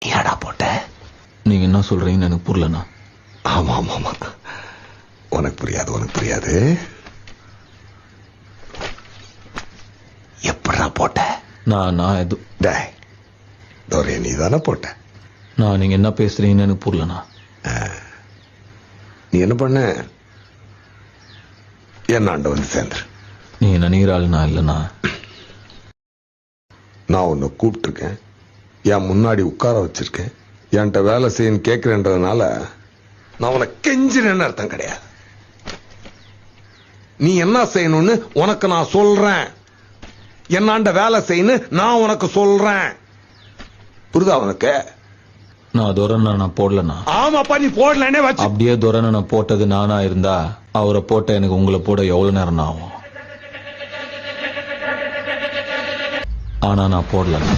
நீயாடா போட்ட? நீங்க என்ன சொல்றீங்கன்னு எனக்கு புரியலண்ணா. ஆமா ஆமா ஆமா, உனக்கு புரியாது. எப்படா போட்ட? நான் எது டேய் தோரே, நீ தானே போட்ட? நான் நீங்க என்ன பேசுறீங்கன்னு எனக்கு புரியலண்ணா. நீ என்ன பண்ண? என்னாண்ட வந்து சேர்ந்துரு. நீங்க நினைக்கிற ஆள் நான் இல்லைண்ணா. நான் உன்னை கூப்பிட்டுருக்கேன், என் முன்னாடி உட்கார வச்சிருக்கேன், என்கிட்ட வேலை செய்யன்னு கேட்கிறேன்றதுனால நான் உனக்கு கெஞ்சினேன்னு அர்த்தம் கிடையாது. நீ என்ன செய்யணும்னு உனக்கு நான் சொல்றேன், என்னாண்ட வேலை செய்யணும் நான் உனக்கு சொல்றேன். புரியுதா உனக்கு? நான் துரனை நான் போடலண்ணா. ஆமாப்பா, நீ போடலன்னே வச்சு. அப்படியே துரனை நான் போட்டது நானா இருந்தா அவரை போட்ட எனக்கு உங்களை போட எவ்வளவு நேரம் ஆகும்? ஆனா நான் போடலண்ணா.